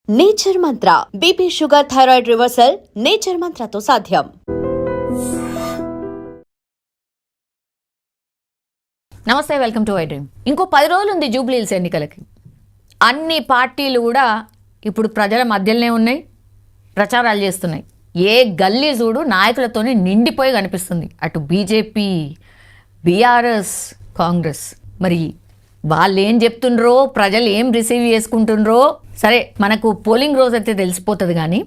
Nature Mantra BP sugar thyroid reversal nature మంత్రతో సాధ్యం. నమస్తే, వెల్కమ్ టు ఐ డ్రీమ్. ఇంకో 10 రోజులు ఉంది జూబ్లీహిల్స్ ఎన్నికలకి. అన్ని పార్టీలు కూడా ఇప్పుడు ప్రజల మధ్యలోనే ఉన్నాయి, ప్రచారాలు చేస్తున్నాయి. ఏ గల్లీ చూడు నాయకులతోనే నిండిపోయి కనిపిస్తుంది. అటు బీజేపీ, బీఆర్ఎస్, కాంగ్రెస్. మరి వాళ్ళు ఏం చెప్తుండ్రో, ప్రజలు ఏం రిసీవ్ చేసుకుంటుండ్రో సరే మనకు పోలింగ్ రోజు అయితే తెలిసిపోతుంది. కానీ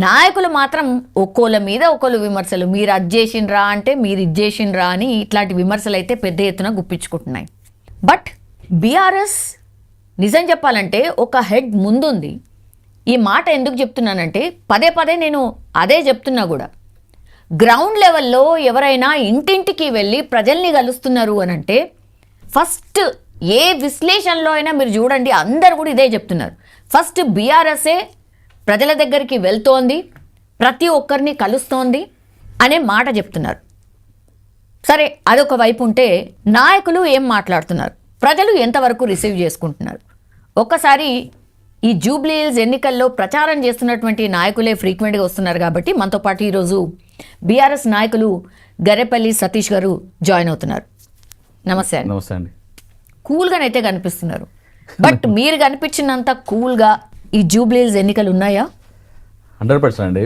నాయకులు మాత్రం ఒక్కోళ్ళ మీద ఒక్కోళ్ళు విమర్శలు, మీరు అది చేసిండ్రా అంటే మీరు ఇది చేసిండ్రా అని ఇట్లాంటి విమర్శలు అయితే పెద్ద ఎత్తున గుప్పించుకుంటున్నాయి. బట్ బీఆర్ఎస్ నిజం చెప్పాలంటే ఒక హెడ్ ముందుంది. ఈ మాట ఎందుకు చెప్తున్నానంటే పదే పదే నేను అదే చెప్తున్నా కూడా, గ్రౌండ్ లెవెల్లో ఎవరైనా ఇంటింటికి వెళ్ళి ప్రజల్ని కలుస్తున్నారు అని అంటే ఫస్ట్ ఏ విశ్లేషణలో అయినా మీరు చూడండి, అందరు కూడా ఇదే చెప్తున్నారు. ఫస్ట్ బీఆర్ఎస్ఏ ప్రజల దగ్గరికి వెళ్తోంది, ప్రతి ఒక్కరిని కలుస్తోంది అనే మాట చెప్తున్నారు. సరే, అదొక వైపు ఉంటే నాయకులు ఏం మాట్లాడుతున్నారు, ప్రజలు ఎంతవరకు రిసీవ్ చేసుకుంటున్నారు. ఒక్కసారి ఈ జూబ్లీహిల్స్ ఎన్నికల్లో ప్రచారం చేస్తున్నటువంటి నాయకులే ఫ్రీక్వెంట్గా వస్తున్నారు కాబట్టి మనతో పాటు ఈరోజు బీఆర్ఎస్ నాయకులు గర్రెపల్లి సతీష్ గారు జాయిన్ అవుతున్నారు. నమస్తే అండి. నమస్తే అండి. కూల్గానైతే కనిపిస్తున్నారు, బట్ మీరు కనిపించినంత కూల్గా ఈ జూబ్లీహిల్స్ ఎన్నికలు ఉన్నాయా? 100% అండి.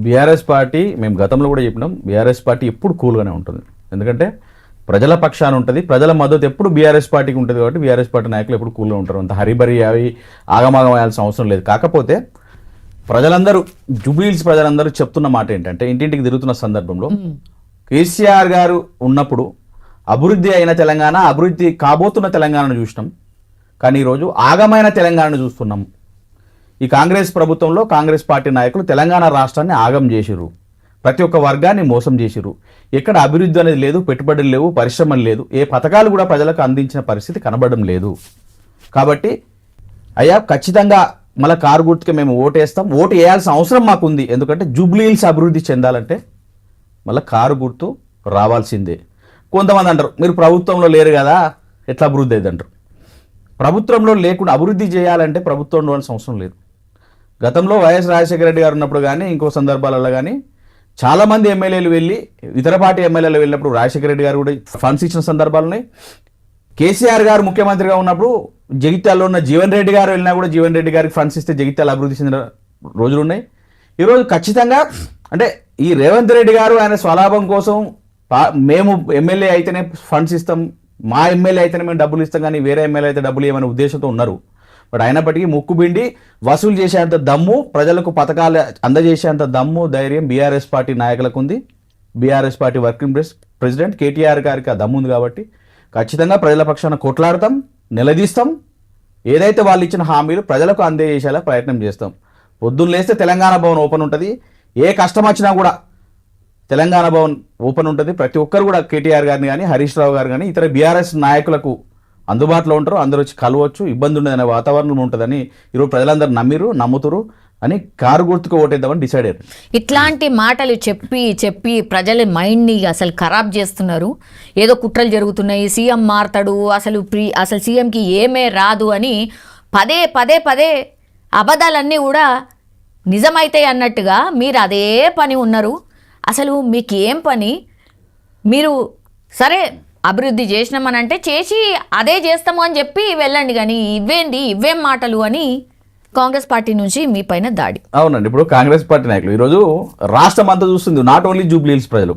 బీఆర్ఎస్ పార్టీ, మేము గతంలో కూడా చెప్పినాం, బీఆర్ఎస్ పార్టీ ఎప్పుడు కూల్గానే ఉంటుంది. ఎందుకంటే ప్రజల పక్షాన ఉంటుంది, ప్రజల మద్దతు ఎప్పుడు బీఆర్ఎస్ పార్టీకి ఉంటుంది. కాబట్టి బీఆర్ఎస్ పార్టీ నాయకులు ఎప్పుడు కూల్గా ఉంటారు. అంత హరిబరి అవి ఆగమాగం అయ్యాల్సిన అవసరం లేదు. కాకపోతే ప్రజలందరూ, జూబ్లీహిల్స్ ప్రజలందరూ చెప్తున్న మాట ఏంటంటే, ఇంటింటికి తిరుగుతున్న సందర్భంలో కేసీఆర్ గారు ఉన్నప్పుడు అభివృద్ధి అయిన తెలంగాణ, అభివృద్ధి కాబోతున్న తెలంగాణను చూసినాం. కానీ ఈరోజు ఆగమైన తెలంగాణను చూస్తున్నాం. ఈ కాంగ్రెస్ ప్రభుత్వంలో కాంగ్రెస్ పార్టీ నాయకులు తెలంగాణ రాష్ట్రాన్ని ఆగం చేసిర్రు, ప్రతి ఒక్క వర్గాన్ని మోసం చేసిర్రు. ఎక్కడ అభివృద్ధి అనేది లేదు, పెట్టుబడులు లేవు, పరిశ్రమలు లేదు, ఏ పథకాలు కూడా ప్రజలకు అందించిన పరిస్థితి కనబడడం లేదు. కాబట్టి అయ్యా, ఖచ్చితంగా మళ్ళీ కారు గుర్తుకే మేము ఓటేస్తాం, ఓటు వేయాల్సిన అవసరం మాకుంది. ఎందుకంటే జూబ్లీహిల్స్ అభివృద్ధి చెందాలంటే మళ్ళీ కారు గుర్తు రావాల్సిందే. కొంతమంది అంటారు, మీరు ప్రభుత్వంలో లేరు కదా ఎట్లా అభివృద్ధి అయింది అంటారు. ప్రభుత్వంలో లేకుండా అభివృద్ధి చేయాలంటే ప్రభుత్వంలో ఉండాల్సిన అవసరం లేదు. గతంలో వైఎస్ రాజశేఖర రెడ్డి గారు ఉన్నప్పుడు కానీ ఇంకో సందర్భాలలో కానీ చాలామంది ఎమ్మెల్యేలు వెళ్ళి, ఇతర పార్టీ ఎమ్మెల్యేలు వెళ్ళినప్పుడు రాజశేఖర రెడ్డి గారు కూడా ఫండ్స్ ఇచ్చిన సందర్భాలు ఉన్నాయి. కేసీఆర్ గారు ముఖ్యమంత్రిగా ఉన్నప్పుడు జగిత్యాలలో ఉన్న జీవన్ రెడ్డి గారు వెళ్ళినా కూడా జీవన్ రెడ్డి గారికి ఫండ్స్ ఇస్తే జగిత్యాల అభివృద్ధి చెందిన రోజులు ఉన్నాయి. ఈరోజు ఖచ్చితంగా అంటే ఈ రేవంత్ రెడ్డి గారు ఆయన స్వలాభం కోసం మేము ఎమ్మెల్యే అయితేనే ఫండ్స్ ఇస్తాం, మా ఎమ్మెల్యే అయితేనే మేము డబ్బులు ఇస్తాం, కానీ వేరే ఎమ్మెల్యే అయితే డబ్బులు ఇవ్వమనే ఉద్దేశంతో ఉన్నారు. బట్ అయినప్పటికీ ముక్కుబిండి వసూలు చేసేంత దమ్ము, ప్రజలకు పథకాలు అందజేసేంత దమ్ము, ధైర్యం బీఆర్ఎస్ పార్టీ నాయకులకు ఉంది. BRS party working president KTR గారికి ఆ దమ్ము ఉంది. కాబట్టి ఖచ్చితంగా ప్రజల పక్షాన కొట్లాడతాం, నిలదీస్తాం. ఏదైతే వాళ్ళు ఇచ్చిన హామీలు ప్రజలకు అందజేసేలా ప్రయత్నం చేస్తాం. పొద్దున్న లేస్తే తెలంగాణ భవన్ ఓపెన్ ఉంటుంది, ఏ కష్టం వచ్చినా కూడా తెలంగాణ భవన్ ఓపెన్ ఉంటుంది. ప్రతి ఒక్కరు కూడా కేటీఆర్ గారిని కానీ, హరీష్ రావు గారు కానీ, ఇతర బీఆర్ఎస్ నాయకులకు అందుబాటులో ఉంటారు. అందరూ వచ్చి కలవచ్చు, ఇబ్బంది ఉండదనే వాతావరణం ఉంటుందని ఈరోజు ప్రజలందరూ నమ్ముతురు అని కారు గుర్తుకు ఓటేద్దామని డిసైడ్ అయ్యారు. ఇట్లాంటి మాటలు చెప్పి చెప్పి ప్రజల మైండ్ని అసలు ఖరాబ్ చేస్తున్నారు. ఏదో కుట్రలు జరుగుతున్నాయి, సీఎం మారతాడు, అసలు సీఎంకి ఏమే రాదు అని పదే పదే పదే అబద్ధాలన్నీ కూడా నిజమైతాయి అన్నట్టుగా మీరు అదే పని ఉన్నారు. అసలు మీకు ఏం పని? మీరు సరే అభివృద్ధి చేసినామని అంటే చేసి అదే చేస్తాము అని చెప్పి వెళ్ళండి, కానీ ఇవేం మాటలు అని కాంగ్రెస్ పార్టీ నుంచి మీ పైన దాడి. అవునండి, ఇప్పుడు కాంగ్రెస్ పార్టీ నాయకులు ఈరోజు రాష్ట్రం అంతా చూస్తుంది, నాట్ ఓన్లీ జూబ్లీహిల్స్ ప్రజలు.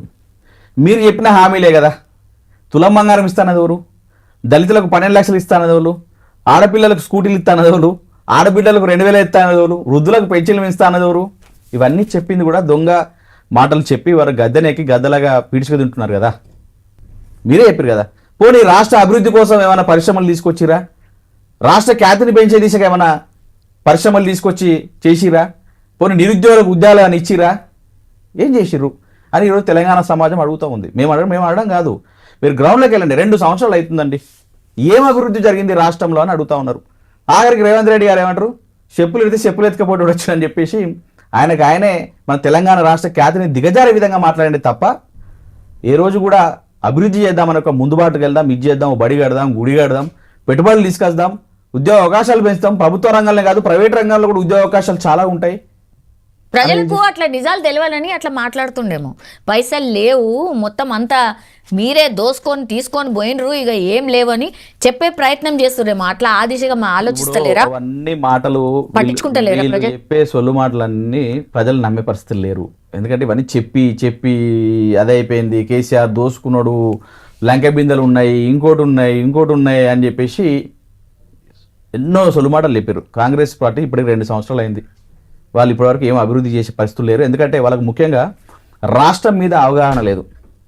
మీరు చెప్పిన హామీలే కదా, తులం బంగారం ఇస్తానది ఎవరు, దళితులకు 12 లక్షలు ఇస్తానది ఎవరు, ఆడపిల్లలకు స్కూటీలు ఇస్తానది ఎవరు, ఆడబిడ్డలకు 2000 ఇస్తానది ఎవరు, వృద్ధులకు పెన్షన్లు ఇస్తానది ఎవరు. ఇవన్నీ చెప్పింది కూడా దొంగ మాటలు చెప్పి వారు గద్దెనెక్కి గద్దలాగా పీడ్చుకు తింటున్నారు కదా. మీరే చెప్పారు కదా. పోనీ రాష్ట్ర అభివృద్ధి కోసం ఏమైనా పరిశ్రమలు తీసుకొచ్చిరా? రాష్ట్ర ఖ్యాతిని పెంచే దిశగా ఏమైనా పరిశ్రమలు తీసుకొచ్చి చేసిరా? పోనీ నిరుద్యోగులకు ఉద్యోగాలు ఇచ్చిరా? ఏం చేసిర్రు అని ఈరోజు తెలంగాణ సమాజం అడుగుతూ ఉంది. మేము అడగడం కాదు, మీరు గ్రౌండ్లోకి వెళ్ళండి. 2 సంవత్సరాలు అవుతుందండి, ఏం అభివృద్ధి జరిగింది రాష్ట్రంలో అని అడుగుతూ ఉన్నారు. ఆఖరికి రేవంత్ రెడ్డి గారు ఏమంటారు, చెప్పులు ఎడితే చెప్పులు ఎత్తుకపోటీ వచ్చారని చెప్పేసి ఆయనే మన తెలంగాణ రాష్ట్ర ఖ్యాతిని దిగజారే విధంగా మాట్లాడండి తప్ప ఏ రోజు కూడా అభివృద్ధి చేద్దామని ఒక ముందుబాటుకు వెళ్దాం, ఇది చేద్దాం, బడి కడదాం, గుడి కడదాం, పెట్టుబడులు తీసుకొద్దాం, ఉద్యోగ అవకాశాలు పెంచుతాం, ప్రభుత్వ రంగంలో కాదు ప్రైవేట్ రంగంలో కూడా ఉద్యోగ అవకాశాలు చాలా ఉంటాయి. ప్రజలకు అట్లా నిజాలు తెలియాలని అట్లా మాట్లాడుతుండేమో. పైసలు లేవు, మొత్తం అంతా మీరే దోసుకొని తీసుకొని పోయినరు, ఇక ఏం లేవని చెప్పే ప్రయత్నం చేస్తురేమో. అట్లా ఆ దిశగా ఆలోచిస్తలేరా? అవన్నీ మాటలు పట్టించుకుంటలేరా వీళ్ళు ప్రజలు? చెప్పే సొల్లు మాటలన్నీ ప్రజలు నమ్మే పరిస్థితులు లేరు. ఎందుకంటే ఇవన్నీ చెప్పి అదే అయిపోయింది, కేసీఆర్ దోసుకున్నాడు, లంక బిందెలు ఉన్నాయి, ఇంకోటి ఉన్నాయి అని చెప్పేసి ఎన్నో సొల్లు మాటలు చెప్పారు. కాంగ్రెస్ పార్టీ ఇప్పటికి 2 సంవత్సరాలు అయింది. వాళ్ళు ఇప్పటివరకు ఏం అభివృద్ధి చేసే పరిస్థితులు లేరు. ఎందుకంటే వాళ్ళకు ముఖ్యంగా రాష్ట్రం మీద అవగాహన లేదు.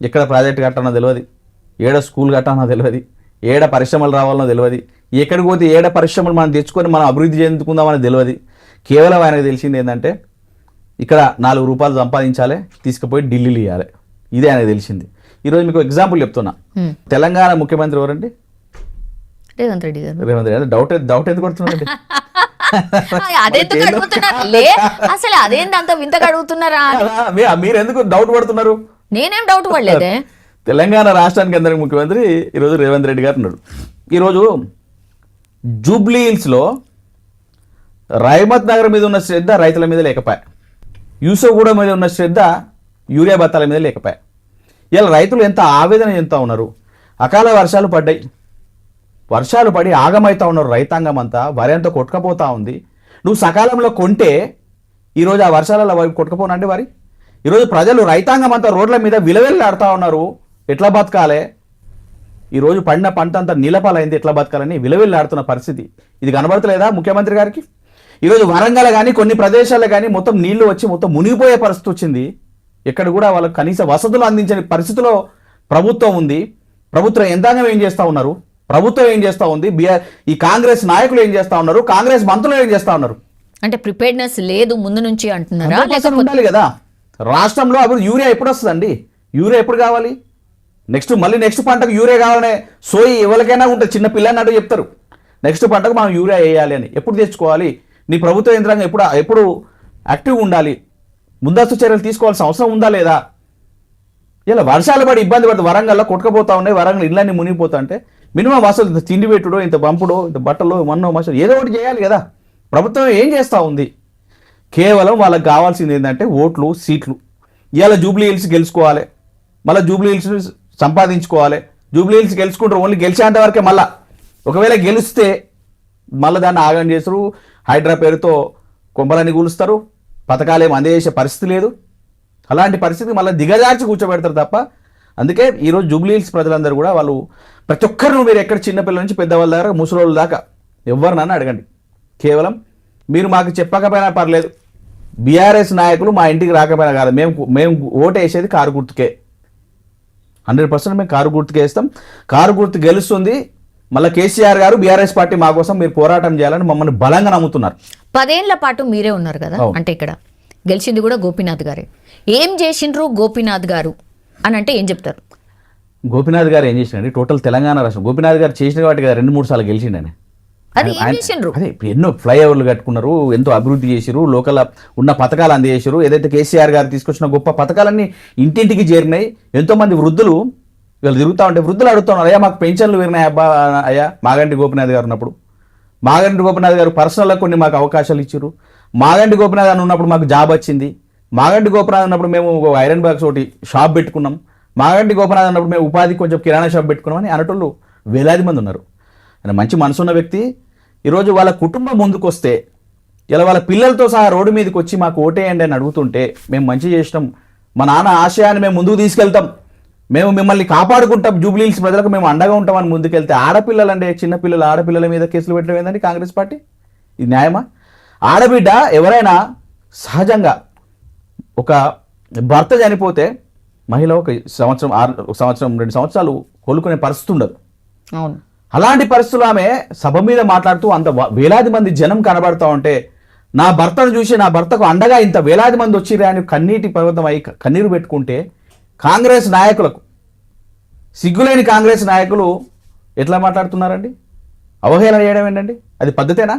ఎక్కడ ప్రాజెక్ట్ కట్టానో తెలియదు, ఏడ స్కూల్ కట్టానో తెలియదు, ఏడ పరిశ్రమలు రావాలనో తెలియదు, ఎక్కడికి పోతే ఏడ పరిశ్రమలు మనం తెచ్చుకొని మనం అభివృద్ధి చెందుకుందామని తెలియదు. కేవలం ఆయనకు తెలిసింది ఏంటంటే ఇక్కడ 4 రూపాయలు సంపాదించాలి, తీసుకుపోయి ఢిల్లీలో ఇవ్వాలి, ఇదే ఆయనకు తెలిసింది. ఈరోజు మీకు ఎగ్జాంపుల్ చెప్తున్నా. తెలంగాణ ముఖ్యమంత్రి ఎవరండి? రేవంత్ రెడ్డి గారు. రేవంత్ రెడ్డి. డౌట్ ఎందుకు కొడుతున్నారండి? అదెందుకు అడుగుతున్నారు? అసలు అదేంది అంత వింతగా అడుగుతున్నారా? మీరు ఎందుకు డౌట్ పడుతున్నారు? నేనేం డౌట్ పడలేదే. తెలంగాణ రాష్ట్రానికి అందరికి ముఖ్యమంత్రి ఈరోజు రేవంత్ రెడ్డి గారు ఉన్నారు. ఈరోజు జూబ్లీ హిల్స్లో రైమత్ నగర్ మీద ఉన్న శ్రద్ధ రైతుల మీద లేకపోయా, యూసఫ్గూడ మీద ఉన్న శ్రద్ధ యూరియా బత్తాల మీద లేకపోయా. ఇలా రైతులు ఎంత ఆవేదన చెందుతూ ఉన్నారు. అకాల వర్షాలు పడ్డాయి, వర్షాలు పడి ఆగమవుతా ఉన్నారు. రైతాంగం అంతా వరి అంతా కొట్టుకపోతా ఉంది. నువ్వు సకాలంలో కొంటే ఈరోజు ఆ వర్షాలలో కొట్టుకపోనండి వరి. ఈరోజు ప్రజలు రైతాంగం అంతా రోడ్ల మీద విలవెల్లాడుతూ ఉన్నారు. ఎట్లా బతకాలి, ఈరోజు పడిన పంట అంతా నీలపాలైంది, ఎట్లా బతకాలని విలవెల్లాడుతున్న పరిస్థితి. ఇది కనబడతలేదా ముఖ్యమంత్రి గారికి? ఈరోజు వరంగల్ కానీ కొన్ని ప్రదేశాల్లో కానీ మొత్తం నీళ్లు వచ్చి మొత్తం మునిగిపోయే పరిస్థితి వచ్చింది. ఎక్కడ కూడా వాళ్ళకి కనీస వసతులు అందించని పరిస్థితిలో ప్రభుత్వం ఉంది. ప్రభుత్వ యంత్రాంగం ఏం చేస్తూ ఉన్నారు, ప్రభుత్వం ఏం చేస్తూ ఉంది, ఈ కాంగ్రెస్ నాయకులు ఏం చేస్తూ ఉన్నారు, కాంగ్రెస్ మంత్రులు ఏం చేస్తూ ఉన్నారు? అంటే ప్రిపేర్నెస్ లేదు ముందు నుంచి అంటున్నారా? ఉండాలి కదా రాష్ట్రంలో. అభివృద్ధి యూరియా ఎప్పుడు వస్తుందండి? యూరియా ఎప్పుడు కావాలి? నెక్స్ట్ పంటకు యూరియా కావాలనే సోయి ఎవరికైనా ఉంటుంది. చిన్న పిల్లన్నట్టు చెప్తారు నెక్స్ట్ పంటకు మనం యూరియా వేయాలి అని. ఎప్పుడు తెచ్చుకోవాలి? నీ ప్రభుత్వ యంత్రాంగం ఎప్పుడు యాక్టివ్గా ఉండాలి? ముందస్తు చర్యలు తీసుకోవాల్సిన అవసరం ఉందా లేదా? ఇలా వర్షాలు పడి ఇబ్బంది పడుతుంది. వరంగల్లో కొట్టుకపోతా ఉన్నాయి, వరంగల్ ఇళ్ళన్నీ మునిగిపోతా అంటే మినిమం అసలు ఇంత తిండి పెట్టుడో, ఇంత పంపుడో, ఇంత బట్టలో మన్నో మసలు ఏదో ఒకటి చేయాలి కదా. ప్రభుత్వం ఏం చేస్తూ ఉంది? కేవలం వాళ్ళకి కావాల్సింది ఏంటంటే ఓట్లు, సీట్లు. ఇవాళ జూబ్లీ హిల్స్ గెలుచుకోవాలి, మళ్ళీ జూబ్లీ హిల్స్ సంపాదించుకోవాలి. జూబ్లీ హిల్స్ గెలుచుకుంటారు ఓన్లీ గెలిచేంత వరకే. మళ్ళీ ఒకవేళ గెలిస్తే మళ్ళీ దాన్ని ఆగం చేస్తారు, హైడ్రా పేరుతో కొంపలని కూలుస్తారు, పథకాలు ఏమి అందజేసే పరిస్థితి లేదు. అలాంటి పరిస్థితి మళ్ళీ దిగజార్చి కూర్చోబెడతారు తప్ప. అందుకే ఈరోజు జూబ్లీ హిల్స్ ప్రజలందరూ కూడా వాళ్ళు ప్రతి ఒక్కరిని మీరు ఎక్కడ చిన్నపిల్లల నుంచి పెద్దవాళ్ళ దాకా ముసలోళ్ళ దాకా ఎవరినన్నా అడగండి. కేవలం మీరు మాకు చెప్పకపోయినా పర్లేదు, బీఆర్ఎస్ నాయకులు మా ఇంటికి రాకపోయినా కాదు, మేము ఓటు వేసేది కారు గుర్తుకే. 100% మేము కారు గుర్తుకే వేస్తాం. కారు గుర్తు గెలుస్తుంది. మళ్ళీ కేసీఆర్ గారు బీఆర్ఎస్ పార్టీ మా కోసం మీరు పోరాటం చేయాలని మమ్మల్ని బలంగా నమ్ముతున్నారు. 10 ఏళ్ల పాటు మీరే ఉన్నారు కదా, అంటే ఇక్కడ గెలిచింది కూడా గోపీనాథ్ గారే. ఏం చేసిండ్రు గోపీనాథ్ గారు అని అంటే ఏం చెప్తారు? గోపీనాథ్ గారు ఏం చేసిండండి? టోటల్ తెలంగాణ రాష్ట్రం గోపీనాథ్ గారు చేసిన వాటికి 2-3 సార్లు గెలిచిండని. అది ఏం చేసిండ్రు? అదే ఎన్నో ఫ్లైఓవర్లు కట్టుకున్నారు, ఎంతో అభివృద్ధి చేసిరు, లోకల్ ఉన్న పథకాలు అందజేసారు. ఏదైతే కేసీఆర్ గారు తీసుకొచ్చిన గొప్ప పథకాలన్నీ ఇంటింటికి చేరినాయి. ఎంతోమంది వృద్ధులు వీళ్ళు తిరుగుతూ ఉంటే వృద్ధులు అడుగుతున్నారు, అయ్యా మాకు పెన్షన్లు విరినాయి అబ్బా అయ్యా. మాగంటి గోపీనాథ్ గారు ఉన్నప్పుడు మాగంటి గోపీనాథ్ గారు పర్సనల్గా కొన్ని మాకు అవకాశాలు ఇచ్చారు. మాగంటి గోపీనాథ్ అని ఉన్నప్పుడు మాకు జాబ్ వచ్చింది. మాగంటి గోపీనాథ్ ఉన్నప్పుడు మేము ఐరన్ బాక్స్ ఒకటి షాప్ పెట్టుకున్నాం. మాగంటి గోపీనాథ్ ఉన్నప్పుడు మేము ఉపాధి కొంచెం కిరాణా షాప్ పెట్టుకున్నాం అని అనేటోళ్ళు వేలాది మంది ఉన్నారు. ఆయన మంచి మనసున్న వ్యక్తి. ఈరోజు వాళ్ళ కుటుంబం ముందుకు వస్తే, ఇలా వాళ్ళ పిల్లలతో సహా రోడ్డు మీదకి వచ్చి మాకు ఓటేయండి అని అడుగుతుంటే మేము మంచి చేసినాం, మా నాన్న ఆశయాన్ని మేము ముందుకు తీసుకెళ్తాం, మేము మిమ్మల్ని కాపాడుకుంటాం, జూబ్లీ హిల్స్ ప్రజలకు మేము అండగా ఉంటామని ముందుకెళ్తే ఆడపిల్లలంటే చిన్నపిల్లలు ఆడపిల్లల మీద కేసులు పెట్టడం ఏంటండి కాంగ్రెస్ పార్టీ? ఇది న్యాయమా? ఆడబిడ్డ ఎవరైనా సహజంగా ఒక భర్త చనిపోతే మహిళ ఒక సంవత్సరం 2 సంవత్సరాలు కోలుకునే పరిస్థితి ఉండదు. అవును. అలాంటి పరిస్థితులు ఆమె సభ మీద మాట్లాడుతూ అంత వేలాది మంది జనం కనబడతా ఉంటే, నా భర్తను చూసి నా భర్తకు అండగా ఇంత వేలాది మంది వచ్చిరా అని కన్నీటి పర్వతం అయి కన్నీరు పెట్టుకుంటే కాంగ్రెస్ నాయకులకు, సిగ్గులేని కాంగ్రెస్ నాయకులు ఎట్లా మాట్లాడుతున్నారండి? అవహేళన చేయడం ఏంటండి? అది పద్ధతేనా?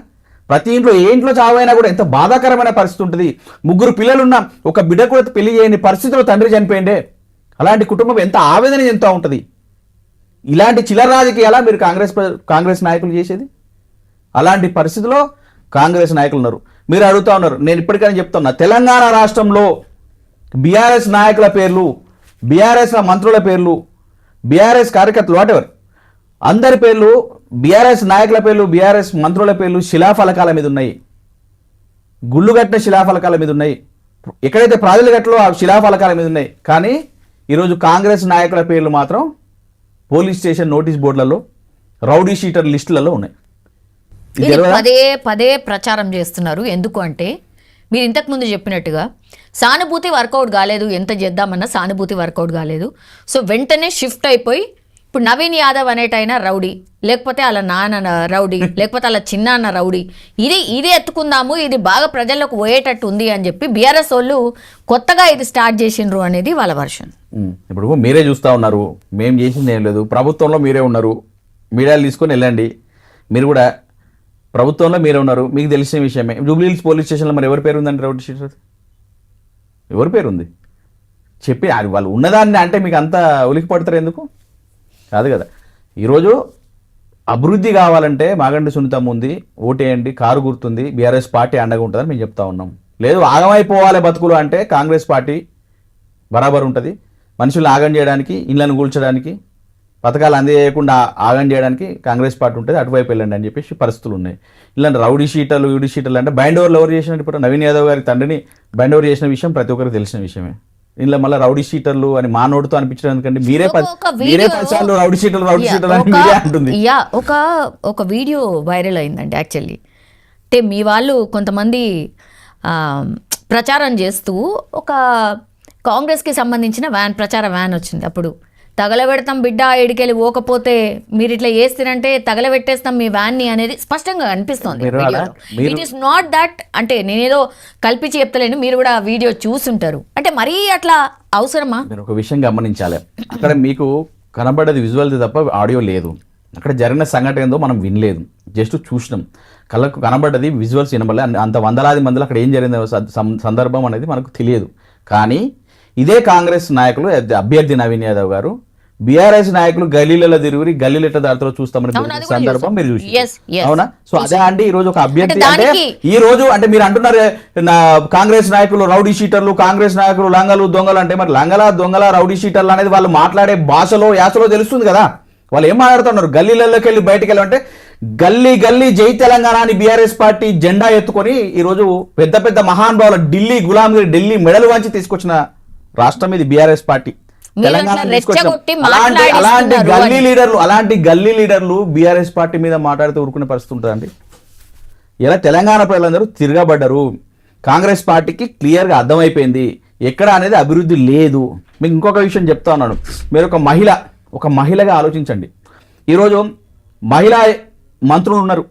ప్రతి ఇంట్లో ఏ ఇంట్లో చావైనా కూడా ఎంత బాధాకరమైన పరిస్థితి ఉంటుంది. 3 పిల్లలున్న ఒక బిడ్డ కూడా పెళ్లి చేయని పరిస్థితిలో తండ్రి చనిపోయిండే. అలాంటి కుటుంబం ఎంత ఆవేదన చెందుతూ ఉంటుంది. ఇలాంటి చిల్లర రాజకీయాలా మీరు కాంగ్రెస్ నాయకులు చేసేది? అలాంటి పరిస్థితిలో కాంగ్రెస్ నాయకులు ఉన్నారు. మీరు అడుగుతా ఉన్నారు, నేను ఇప్పటికైనా చెప్తున్నా, తెలంగాణ రాష్ట్రంలో బీఆర్ఎస్ నాయకుల పేర్లు, బీఆర్ఎస్ మంత్రుల పేర్లు, బీఆర్ఎస్ కార్యకర్తలు వాటెవర్ అందరి పేర్లు, బీఆర్ఎస్ నాయకుల పేర్లు, బీఆర్ఎస్ మంత్రుల పేర్లు శిలాఫలకాల మీద ఉన్నాయి, గుళ్ళు కట్టిన శిలాఫలకాల మీద ఉన్నాయి, ఎక్కడైతే ప్రాజెక్టులు కట్టలో ఆ శిలాఫలకాల మీద ఉన్నాయి. కానీ ఈరోజు కాంగ్రెస్ నాయకుల పేర్లు మాత్రం పోలీస్ స్టేషన్ నోటీస్ బోర్డులలో, రౌడీ షీటర్ లిస్టులలో ఉన్నాయి. ఇది ఇది తెలియదా? పదే పదే ప్రచారం చేస్తున్నారు. ఎందుకు అంటే మీరు ఇంతకుముందు చెప్పినట్టుగా సానుభూతి వర్కౌట్ కాలేదు, ఎంత చేద్దామన్నా సానుభూతి వర్కౌట్ కాలేదు. సో వెంటనే షిఫ్ట్ అయిపోయి ఇప్పుడు నవీన్ యాదవ్ అనేటైనా రౌడీ, లేకపోతే వాళ్ళ నాన్న రౌడీ, లేకపోతే వాళ్ళ చిన్నాన్న రౌడీ, ఇది ఎత్తుకుందాము, ఇది బాగా ప్రజల్లోకి పోయేటట్టు ఉంది అని చెప్పి బీఆర్ఎస్ వాళ్ళు కొత్తగా ఇది స్టార్ట్ చేసిండ్రు అనేది వాళ్ళ వర్షన్. ఇప్పుడు మీరే చూస్తూ ఉన్నారు, మేము చేసింది ఏం లేదు, ప్రభుత్వంలో మీరే ఉన్నారు, మీడియాలు తీసుకొని వెళ్ళండి, మీరు కూడా ప్రభుత్వంలో మీరే ఉన్నారు, మీకు తెలిసిన విషయమే. జూబ్లీహిల్స్ పోలీస్ స్టేషన్లో మరి ఎవరి పేరు ఉందండి? రౌడీ షీటర్ ఎవరి పేరు ఉంది చెప్పి, అది వాళ్ళు ఉన్నదాన్ని అంటే మీకు అంత ఉలికి పడతారు ఎందుకు? కాదు కదా. ఈరోజు అభివృద్ధి కావాలంటే మాగంటి సునీతమ్మ ఉంది, ఓటేయండి, కారు గుర్తుంది, బీఆర్ఎస్ పార్టీ అండగా ఉంటుందని మేము చెప్తా ఉన్నాం. లేదు ఆగమైపోవాలి బతుకులు అంటే కాంగ్రెస్ పార్టీ బరాబర్ ఉంటుంది. మనుషులను ఆగం చేయడానికి, ఇళ్లను కూల్చడానికి, పథకాలు అందజేయకుండా ఆగం చేయడానికి కాంగ్రెస్ పార్టీ ఉంటుంది, అటువైపు వెళ్ళండి అని చెప్పేసి పరిస్థితులు ఉన్నాయి. ఇలాంటి రౌడీ షీటర్లు, యూడీ షీటర్లు అంటే బైండ్ ఓవర్లు ఎవరు చేసినట్టు? ఇప్పుడు నవీన్ యాదవ్ గారి తండ్రిని బైండ్ ఓవర్ చేసిన విషయం ప్రతి ఒక్కరికి తెలిసిన విషయమే. ఇందులో మళ్ళీ రౌడీ షీటర్లు అని మా నోటితో అనిపించడం ఎందుకంటే మీరే 10 సార్లు రౌడీ షీటర్లు అని మీరే అంటుంది. ఒక వీడియో వైరల్ అయిందండి యాక్చువల్లీ. అంటే మీ వాళ్ళు కొంతమంది ప్రచారం చేస్తూ ఒక కాంగ్రెస్కి సంబంధించిన ప్రచార వ్యాన్ వచ్చింది. అప్పుడు తగలబెడతాం బిడ్డ, ఇడికెళ్ళి పోకపోతే మీరు ఇట్లా చేస్తారంటే తగలబెట్టేస్తాం మీ వ్యాన్ని అనేది స్పష్టంగా అనిపిస్తుంది. ఇట్ ఈస్ నాట్ దట్, అంటే నేనేదో కల్పించి చెప్తలేను, మీరు కూడా ఆ వీడియో చూసుంటారు. అంటే మరీ అట్లా అవసరమా? మీరు ఒక విషయం గమనించాలి, అక్కడ మీకు కనబడేది విజువల్ తప్ప ఆడియో లేదు. అక్కడ జరిగిన సంఘటన ఏందో మనం వినలేదు, జస్ట్ చూసినాం. కళ్ళకు కనబడ్డది, విజువల్స్ వినబడలే. అంత వందలాది మందిలో అక్కడ ఏం జరిగిందో సందర్భం అనేది మనకు తెలియదు. కానీ ఇదే కాంగ్రెస్ నాయకులు, అభ్యర్థి నవీన్ యాదవ్ గారు, బీఆర్ఎస్ నాయకులు గల్లీలలో తిరిగి గల్లీలు ఎట్లా దారితో చూస్తామని సందర్భం మీరు చూసి, అవునా? సో అదే అండి ఈ రోజు ఒక అభ్యర్థి అంటే ఈ రోజు అంటే మీరు అంటున్నారు కాంగ్రెస్ నాయకులు రౌడీ షీటర్లు, కాంగ్రెస్ నాయకులు లంగలు దొంగలు అంటే మరి లంగల దొంగల రౌడీ షీటర్లు అనేది వాళ్ళు మాట్లాడే భాషలో యాసలో తెలుస్తుంది కదా. వాళ్ళు ఏం మాట్లాడుతున్నారు? గల్లీలలోకి వెళ్ళి బయటకు వెళ్ళమంటే గల్లీ గల్లీ జై తెలంగాణ అని బీఆర్ఎస్ పార్టీ జెండా ఎత్తుకొని ఈరోజు పెద్ద పెద్ద మహానుభావులు ఢిల్లీ గులాంగిరి, ఢిల్లీ మెడలు వంచి తీసుకొచ్చిన రాష్ట్రం ఇది బీఆర్ఎస్ పార్టీ. తెలంగాణ అలాంటి గల్లీ లీడర్లు బీఆర్ఎస్ పార్టీ మీద మాట్లాడుతూ ఊరుకునే పరిస్థితి ఉంటుందండి. ఇలా తెలంగాణ ప్రజలందరూ తిరగబడ్డారు. కాంగ్రెస్ పార్టీకి క్లియర్గా అర్థమైపోయింది ఎక్కడ అనేది అభివృద్ధి లేదు. మీకు ఇంకొక విషయం చెప్తా ఉన్నాను, మీరు ఒక మహిళగా ఆలోచించండి. ఈరోజు మహిళా మంత్రులు ఉన్నారు,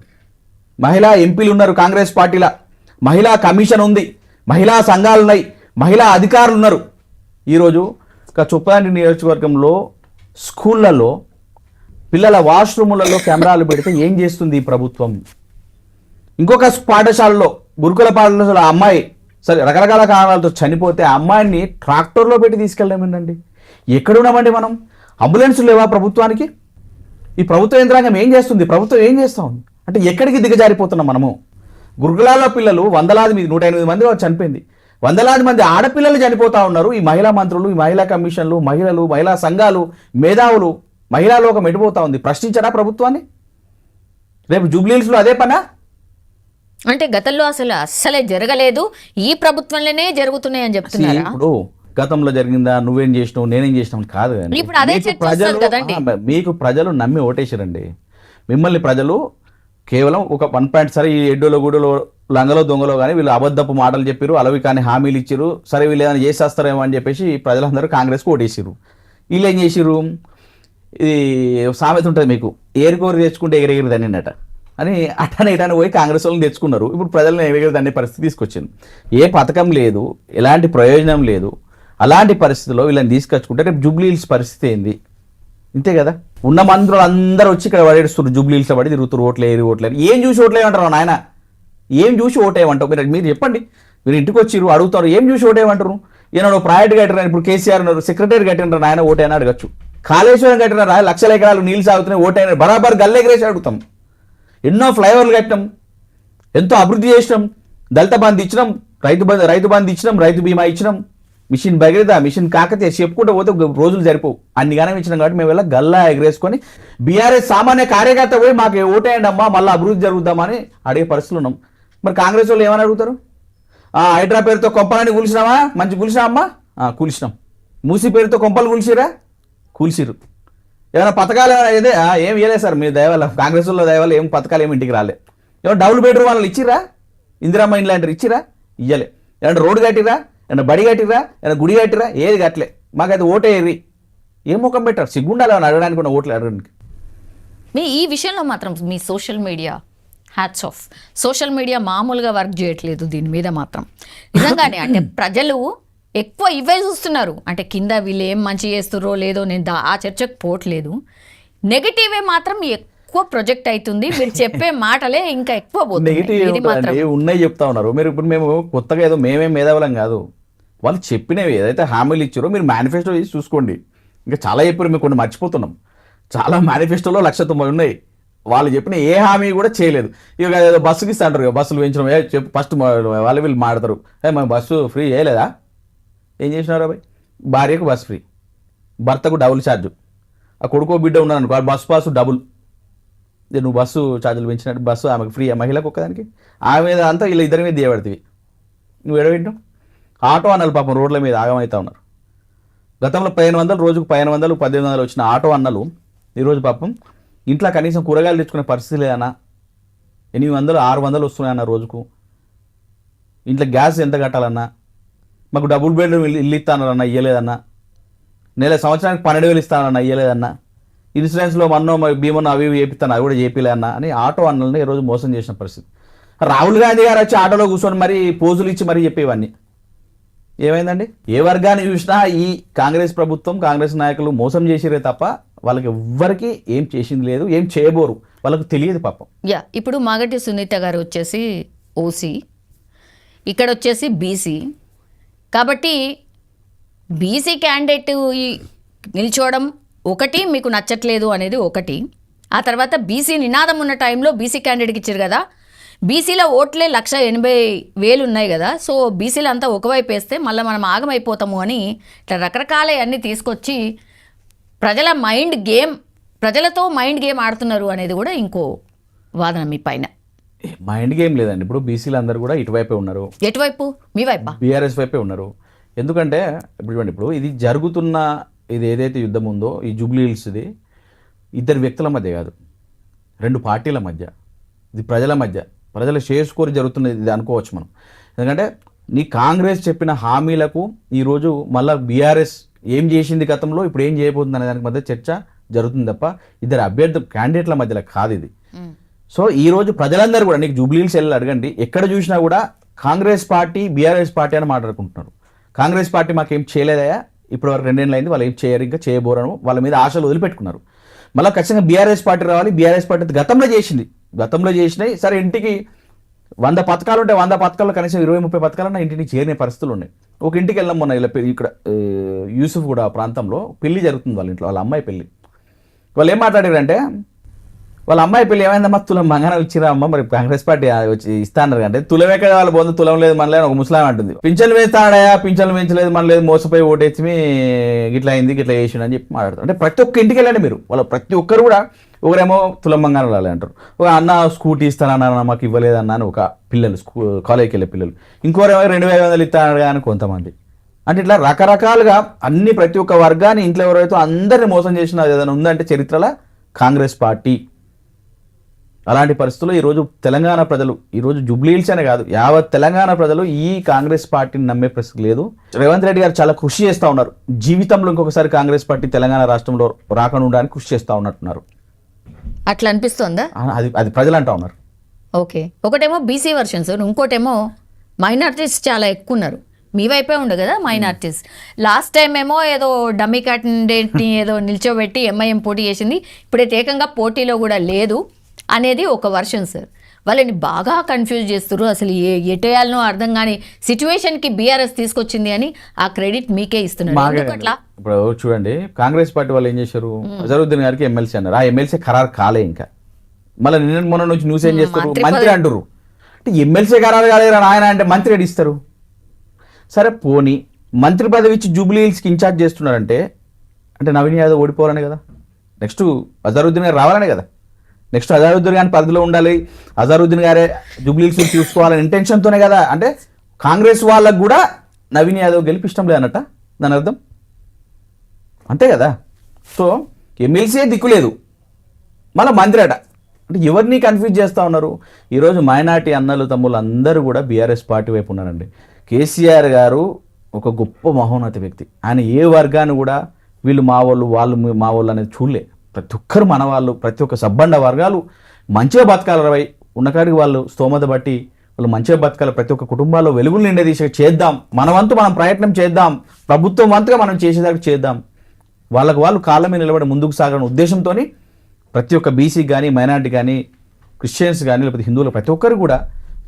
మహిళా ఎంపీలు ఉన్నారు, కాంగ్రెస్ పార్టీలో మహిళా కమిషన్ ఉంది, మహిళా సంఘాలు ఉన్నాయి, మహిళా అధికారులు ఉన్నారు. ఈరోజు చొప్పదండి నియోజకవర్గంలో స్కూళ్ళల్లో పిల్లల వాష్రూములలో కెమెరాలు పెడితే ఏం చేస్తుంది ఈ ప్రభుత్వం? ఇంకొక పాఠశాలలో, గురుకుల పాఠశాల అమ్మాయి సరే రకరకాల కారణాలతో చనిపోతే ఆ అమ్మాయిని ట్రాక్టర్లో పెట్టి తీసుకెళ్ళామేంటండి? ఎక్కడున్నామండి మనం? అంబులెన్సులు లేవా ప్రభుత్వానికి? ఈ ప్రభుత్వ యంత్రాంగం ఏం చేస్తుంది? ప్రభుత్వం ఏం చేస్తా ఉంది అంటే ఎక్కడికి దిగజారిపోతున్నాం మనము? గురుకులాల్లో పిల్లలు 108 మంది చనిపోయింది, 100 మంది ఆడపిల్లలు చనిపోతా ఉన్నారు. ఈ మహిళా మంత్రులు, ఈ మహిళా కమిషన్లు, మహిళలు, మహిళా సంఘాలు, మేధావులు, మహిళా లోకం ఎడిపోతా ఉంది. ప్రశ్నించడా ప్రభుత్వాన్ని? రేపు జూబ్లీహిల్స్లో అదే పనా? అంటే గతంలో అసలే జరగలేదు, ఈ ప్రభుత్వంలోనే జరుగుతున్నాయి అని చెప్తున్నారు. ఇప్పుడు గతంలో జరిగిందా, నువ్వేం చేసినావు నేనేం చేసినావు కాదు. మీకు ప్రజలు నమ్మి ఓటేసారండి. మిమ్మల్ని ప్రజలు కేవలం ఒక 1 సరే ఈ ఎడ్డోలో గూడలో లంగలో దొంగలో కానీ వీళ్ళు అబద్ధపు మాటలు చెప్పారు, అలవి కానీ హామీలు ఇచ్చారు, సరే వీళ్ళు ఏదైనా చేసేస్తారేమో అని చెప్పేసి ప్రజలందరూ కాంగ్రెస్కి ఓటేసారు. వీళ్ళు ఏం చేసిరు? ఇది సామెత ఉంటుంది మీకు, ఏరుకోరు తెచ్చుకుంటే ఎగిరెగిరి దన్నినట అని అట్టనే ఇటానే పోయి కాంగ్రెస్ వాళ్ళని తెచ్చుకున్నారు. ఇప్పుడు ప్రజలను ఎగిరెగిరి దన్నే పరిస్థితి తీసుకొచ్చింది. ఏ పథకం లేదు, ఎలాంటి ప్రయోజనం లేదు. అలాంటి పరిస్థితుల్లో వీళ్ళని తీసుకొచ్చుకుంటే రేపు జూబ్లీహిల్స్ పరిస్థితి ఏంది? ఇంతే కదా. ఉన్న మంత్రులు అందరూ వచ్చి ఇక్కడ పడేస్తున్నారు, జూబ్లీహిల్స్లో పడి తిరుగుతారు, ఓట్లేరు. ఏం చూసి ఓట్లేమంటారు నాయన? ఏం చూసి ఓటేయమంటారు? మీరు చెప్పండి. మీరు ఇంటికి వచ్చిరు అడుగుతారు, ఏం చూసి ఓటేయమంటారు? ఏమన్నా ప్రాజెక్ట్ కట్టినారు, ఇప్పుడు కేసీఆర్ ఉన్నారు, సెక్రటరీ కట్టినారు, నాయన ఓటైనా అడగచ్చు. కాళేశ్వరం కట్టినారు, 1,00,000 ఎకరాలు నీళ్ళు సాగుతున్నాయి, ఓటైనా బరాబర్ గల్లెగరేసి అడుగుతాం. ఎన్నో ఫ్లైఓవర్లు కట్టినాం, ఎంతో అభివృద్ధి చేసినాం, దళిత బంధు ఇచ్చినాం, రైతు బంధు ఇచ్చినాం, రైతు బీమా ఇచ్చినాం, మిషన్ భగీరథ, మిషన్ కాకతీయ చెప్పుకుంటూ పోతే రోజులు సరిపోవు. అన్ని గానం ఇచ్చినాం కాబట్టి మేము గల్లా ఎగరేసుకొని బీఆర్ఎస్ సామాన్య కార్యకర్త పోయి మాకు ఓటేయండి అమ్మా మళ్ళీ అభివృద్ధి జరుగుద్దామని అడిగే పరిస్థితులు ఉన్నాం. మరి కాంగ్రెస్ వాళ్ళు ఏమని అడుగుతారు? హైడ్రా పేరుతో కొంపలని కూల్చినామా? మంచి కూల్చినామా? కూల్చినాం. మూసి పేరుతో కొంపలు కూల్చిరా? కూల్చిరు. ఏమైనా పథకాలు ఏదే ఏం ఇవ్వలేదు సార్ మీ దయవల్ల, కాంగ్రెస్ వాళ్ళ దయవల్ల ఏం పథకాలు ఏమి ఇంటికి రాలే. ఏమన్నా డబుల్ బెడ్రూమ్ వాళ్ళు ఇచ్చిరా? ఇందిరామ్మ ఇండ్లు లాంటివి ఇచ్చిరా? ఇయ్యలే. ఏమన్నా రోడ్డు కట్టిరా? ఏమన్నా బడి కట్టిరా? ఏమన్నా గుడి కట్టిరా? ఏది కట్టలే. మాకైతే ఓటేరి ఏం ముఖం పెట్టారు? సిగ్గుండాలి ఏమన్నా అడగడానికి ఉన్న ఓట్లు అడగడానికి. మీ ఈ విషయంలో మాత్రం మీ social media hats off. Social media మామూలుగా వర్క్ చేయట్లేదు దీని మీద మాత్రం నిజంగానే. అంటే ప్రజలు ఎక్కువ ఇవే చూస్తున్నారు. అంటే కింద వీళ్ళు ఏం మంచి చేస్తుర్రో లేదో నేను ఆ చర్చకు పోవట్లేదు. నెగిటివే మాత్రం ఎక్కువ ప్రొజెక్ట్ అవుతుంది. మీరు చెప్పే మాటలే ఇంకా ఎక్కువ పోతుంది. ఉన్నాయి చెప్తా ఉన్నారు మీరు. ఇప్పుడు మేము కొత్తగా ఏదో మేమేం మేధావులం కాదు, వాళ్ళు చెప్పినవి ఏదైతే హామీలు ఇచ్చారో మీరు మేనిఫెస్టో చేసి చూసుకోండి. ఇంకా చాలా చెప్పారు, మేము కొన్ని మర్చిపోతున్నాం. చాలా మేనిఫెస్టోలో 190 ఉన్నాయి. వాళ్ళు చెప్పిన ఏ హామీ కూడా చేయలేదు. ఇక ఏదో బస్సుకి ఇస్తా అంటారు, బస్సులు పెంచడం చెప్పి ఫస్ట్ వాళ్ళు వీళ్ళు మాడతారు. మేము బస్సు ఫ్రీ చేయలేదా? ఏం చేసినారు అబ్బాయి? భార్యకు బస్సు ఫ్రీ, భర్తకు డబుల్ ఛార్జు, ఆ కొడుకో బిడ్డ ఉన్నాను అనుకో బస్సు పాసు డబుల్. నువ్వు బస్సు ఛార్జీలు పెంచినట్టు బస్సు ఆమెకు ఫ్రీ, ఆ మహిళకు ఒక్కదానికి. ఆమె మీద అంతా వీళ్ళు ఇద్దరి మీద దియబడుతుంది. నువ్వు ఎడవింటావు? ఆటో అన్నలు పాపం రోడ్ల మీద ఆగమవుతా ఉన్నారు. గతంలో 1500 రోజుకు 1500 1800 వచ్చిన ఆటో అన్నలు ఈరోజు పాపం ఇంట్లో కనీసం కూరగాయలు తెచ్చుకునే పరిస్థితి లేదన్నా. 800 600 వస్తున్నాయన్న రోజుకు. ఇంట్లో గ్యాస్ ఎంత కట్టాలన్నా, మాకు డబుల్ బెడ్రూమ్ ఇల్లు ఇస్తానన్నా ఇయ్యలేదన్నా, సంవత్సరానికి 12,000 ఇస్తానన్నా ఇయ్యలేదన్నా, ఇన్సూరెన్స్లో మన్నో బీమో అవి ఇవి చేపిస్తాను అవి కూడా చేపిలే అన్న అని ఆటో అన్నల్ని ఈరోజు మోసం చేసిన పరిస్థితి. రాహుల్ గాంధీ గారు వచ్చి ఆటోలో కూర్చొని మరీ పోజులు ఇచ్చి మరీ చెప్పేవన్నీ ఏమైందండి? ఏ వర్గాన్ని చూసినా ఈ కాంగ్రెస్ ప్రభుత్వం కాంగ్రెస్ నాయకులు మోసం చేసిరే తప్ప వాళ్ళకి ఎవ్వరికి ఏం చేసింది లేదు, ఏం చేయబోరు, వాళ్ళకు తెలియదు పాపం. ఇప్పుడు మాగంటి సునీత గారు వచ్చేసి ఓసీ, ఇక్కడ వచ్చేసి బీసీ. కాబట్టి బీసీ క్యాండిడేట్ నిల్చోవడం ఒకటి మీకు నచ్చట్లేదు అనేది ఒకటి. ఆ తర్వాత బీసీ నినాదం ఉన్న టైంలో బీసీ క్యాండిడేట్కి ఇచ్చారు కదా, బీసీలో ఓట్లే 180,000 ఉన్నాయి కదా, సో బీసీలు అంతా ఒకవైపు వేస్తే మళ్ళీ మనం ఆగమైపోతాము అని ఇట్లా రకరకాల అన్నీ తీసుకొచ్చి ప్రజలతో మైండ్ గేమ్ ఆడుతున్నారు అనేది కూడా ఇంకో వాదన మీ పైన. మైండ్ గేమ్ లేదండి. ఇప్పుడు బీసీలు అందరూ కూడా ఇటువైపే ఉన్నారు. ఎటువైపు? మీ వైపా? బీఆర్ఎస్ వైపే ఉన్నారు. ఎందుకంటే ఇప్పుడు ఇది జరుగుతున్న ఇది ఏదైతే యుద్ధం ఉందో ఈ జూబ్లీ హిల్స్ది ఇద్దరు వ్యక్తుల మధ్య కాదు, 2 పార్టీల మధ్య, ఇది ప్రజల మధ్య, ప్రజల చేసుకొని జరుగుతున్నది ఇది అనుకోవచ్చు మనం. ఎందుకంటే నీ కాంగ్రెస్ చెప్పిన హామీలకు ఈరోజు మళ్ళీ బీఆర్ఎస్ ఏం చేసింది గతంలో, ఇప్పుడు ఏం చేయబోతుంది అనే దానికి మధ్య చర్చ జరుగుతుంది తప్ప ఇద్దరు అభ్యర్థి క్యాండిడేట్ల మధ్యలో కాదు ఇది. సో ఈరోజు ప్రజలందరూ కూడా నీకు జూబ్లీ హిల్స్ వెళ్ళి అడగండి, ఎక్కడ చూసినా కూడా కాంగ్రెస్ పార్టీ బీఆర్ఎస్ పార్టీ అని మాట్లాడుకుంటున్నారు. కాంగ్రెస్ పార్టీ మాకేం చేయలేదయా, ఇప్పుడు వరకు 2 ఏళ్ళు అయింది, వాళ్ళు ఏం చేయరు, ఇంకా చేయబోరను, వాళ్ళ మీద ఆశలు వదిలిపెట్టుకున్నారు. మళ్ళీ ఖచ్చితంగా బీఆర్ఎస్ పార్టీ రావాలి. బీఆర్ఎస్ పార్టీ గతంలో చేసినాయి సరే, ఇంటికి 100 పథకాలు ఉంటే 100 పథకాల్లో కనీసం 20-30 పథకాలన్నా ఇంటిని చేరిన పరిస్థితులు ఉన్నాయి. ఒక ఇంటికి వెళ్ళాం మొన్న, ఇలా ఇక్కడ యూసుఫ్ కూడా ప్రాంతంలో పెళ్లి జరుగుతుంది వాళ్ళ ఇంట్లో, వాళ్ళ అమ్మాయి పెళ్లి. వాళ్ళు ఏం మాట్లాడారంటే వాళ్ళ అమ్మాయి పెళ్లి ఏమైందమ్మా, తులం బంగారం ఇచ్చిరా అమ్మ, మరి కాంగ్రెస్ పార్టీ వచ్చి ఇస్తాన్నారు అంటే తులం ఎక్కడ వాళ్ళు పోదు, తులం లేదు మన లేదు ఒక ముస్లాం అంటుంది. పింఛన్లు వేస్తాడయా, పింఛన్లు పెంచలేదు మన లేదు, మోసపోయి ఓటేసి గిట్లా అయింది గిట్లా చేసిండు అని చెప్పి మాట్లాడతారు. అంటే ప్రతి ఒక్క ఇంటికి వెళ్ళండి మీరు, వాళ్ళు ప్రతి ఒక్కరు కూడా ఒకరేమో తులం బంగారం రాలే అంటారు, ఒక అన్న స్కూటీ ఇస్తానన్నా మాకు ఇవ్వలేదన్నా అని ఒక పిల్లలు కాలేజీకి వెళ్ళే పిల్లలు, ఇంకోరేమో 2,500 ఇస్తాను అని కొంతమంది. అంటే ఇట్లా రకరకాలుగా అన్ని ప్రతి ఒక్క వర్గాన్ని ఇంట్లో ఎవరైతే అందరినీ మోసం చేసిన ఏదైనా ఉందంటే చరిత్రలో కాంగ్రెస్ పార్టీ. అలాంటి పరిస్థితుల్లో ఈరోజు తెలంగాణ ప్రజలు, ఈరోజు జూబ్లీ హిల్స్ అనే కాదు యావత్ తెలంగాణ ప్రజలు ఈ కాంగ్రెస్ పార్టీని నమ్మే ప్రశ్న లేదు. రేవంత్ రెడ్డి గారు చాలా కృషి చేస్తూ ఉన్నారు, జీవితంలో ఇంకొకసారి కాంగ్రెస్ పార్టీ తెలంగాణ రాష్ట్రంలో రాకుండా ఉండడానికి కృషి చేస్తూ ఉన్నట్టున్నారు. అట్లా అనిపిస్తుందా? అది ప్రజలు అంటూ ఉన్నారు. ఓకే, ఒకటేమో బీసీ వర్షన్స్, ఇంకోటేమో మైనారిటీస్ చాలా ఎక్కువ ఉన్నారు. మీ వైపే ఉండు కదా మైనారిటీస్. లాస్ట్ టైం ఏమో ఏదో డమ్మీ క్యాండిడేట్ని ఏదో నిల్చోబెట్టి ఎంఐఎం పోటీ చేసింది, ఇప్పుడైతే ఏకంగా పోటీలో కూడా లేదు అనేది ఒక వర్షన్ సార్. వాళ్ళని బాగా కన్ఫ్యూజ్ చేస్తారు, అసలు ఎటేయాలనో అర్థం కాని సిచ్యువేషన్కి బీఆర్ఎస్ తీసుకొచ్చింది అని ఆ క్రెడిట్ మీకే ఇస్తున్నారు. అట్లా ఇప్పుడు చూడండి, కాంగ్రెస్ పార్టీ వాళ్ళు ఏం చేశారు, అజరుద్దీన్ గారికి ఎమ్మెల్సీ అన్నారు, ఆ ఎమ్మెల్సీ ఖరారు కాలే, ఇంకా మళ్ళీ నిన్న మొన్న నుంచి న్యూస్ ఏం చేస్తారు, మంత్రి మంత్రి అంటారు. అంటే ఎమ్మెల్సీ గారు కాలేరా ఆయన అంటే మంత్రి ఎడిస్తారు. సరే పోనీ మంత్రి పదవి ఇచ్చి జూబ్లీ హిల్స్కి ఇన్ఛార్జ్ చేస్తున్నారంటే అంటే నవీన్ యాదవ్ ఓడిపోవాలనే కదా, నెక్స్ట్ అజారుద్దీన్ గారు రావాలనే కదా, నెక్స్ట్ అజారుద్దీన్ గారి పరిధిలో ఉండాలి, అజారుద్దీన్ గారే జూబ్లీ హిల్స్ చూసుకోవాలని ఇంటెన్షన్తోనే కదా. అంటే కాంగ్రెస్ వాళ్ళకు కూడా నవీన్ యాదవ్ గెలిపి ఇష్టం లేదన్నట్ట దాని అర్థం, అంతే కదా. సో ఎమ్మెల్సీ దిక్కులేదు, మళ్ళీ మంత్రి అట. అంటే ఎవరిని కన్ఫ్యూజ్ చేస్తూ ఉన్నారు. ఈరోజు మైనార్టీ అన్నలు తమ్ముళ్ళు అందరూ కూడా బీఆర్ఎస్ పార్టీ వైపు ఉన్నారండి. కేసీఆర్ గారు ఒక గొప్ప మహోన్నత వ్యక్తి. ఆయన ఏ వర్గాన్ని కూడా వీళ్ళు మా వాళ్ళు మా వాళ్ళు అనేది చూడలే. ప్రతి ఒక్కరు మన వాళ్ళు, ప్రతి ఒక్క సబ్బండ వర్గాలు మంచిగా బతకాలి, ఉన్నకాడికి వాళ్ళు స్తోమత బట్టి వాళ్ళు మంచిగా బతకాలి. ప్రతి ఒక్క కుటుంబాల్లో వెలుగులు నిండదీసే చేద్దాం, మన వంతు మనం ప్రయత్నం చేద్దాం, ప్రభుత్వం వంతుగా మనం చేసేదాకా చేద్దాం, వాళ్ళకు వాళ్ళు కాళ్ళ మీద నిలబడి ముందుకు సాగడం ఉద్దేశంతో ప్రతి ఒక్క బీసీ కానీ మైనార్టీ కానీ క్రిస్టియన్స్ కానీ లేకపోతే హిందువులు ప్రతి ఒక్కరు కూడా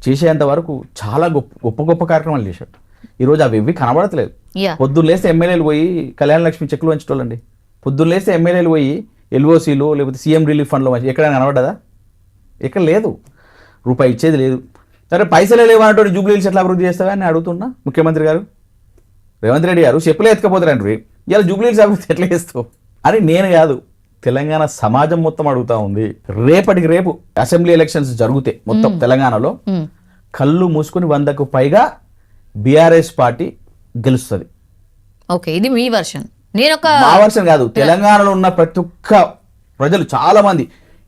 చేసేంత వరకు చాలా గొప్ప గొప్ప కార్యక్రమాలు చేశారు. ఈరోజు అవి ఇవి కనబడతలేదు. పొద్దున్న లేస్తే ఎమ్మెల్యేలు పోయి కళ్యాణ లక్ష్మి చెక్కులు వంచటోళ్ళండి, పొద్దున్న లేస్తే ఎమ్మెల్యేలు పోయి ఎల్ఓసీలు లేకపోతే సీఎం రిలీఫ్ ఫండ్లో ఎక్కడైనా కనబడ్డదా? ఎక్కడ లేదు, రూపాయి ఇచ్చేది లేదు. సరే పైసలే లేవన్నట్టు జూబ్లీ హిల్స్ ఎట్లా అభివృద్ధి చేస్తావా అని అడుగుతున్నా ముఖ్యమంత్రి గారు రేవంత్ రెడ్డి గారు. చెప్పులే ఎత్తుకపోతారండి, ఇలా జూబ్లీ హిల్స్ అభివృద్ధి ఎట్లా చేస్తావు అని నేను కాదు, తెలంగాణ సమాజం మొత్తం అడుగుతా ఉంది. రేపటికి రేపు అసెంబ్లీ ఎలక్షన్స్ జరిగితే మొత్తం తెలంగాణలో కళ్ళు మూసుకుని 100కు పైగా బీఆర్ఎస్ పార్టీ గెలుస్తుంది. ఓకే, ఇది మీ వర్షన్. మా వర్షన్ కాదు, తెలంగాణలో ఉన్న ప్రతి ఒక్క ప్రజలు చాలా మంది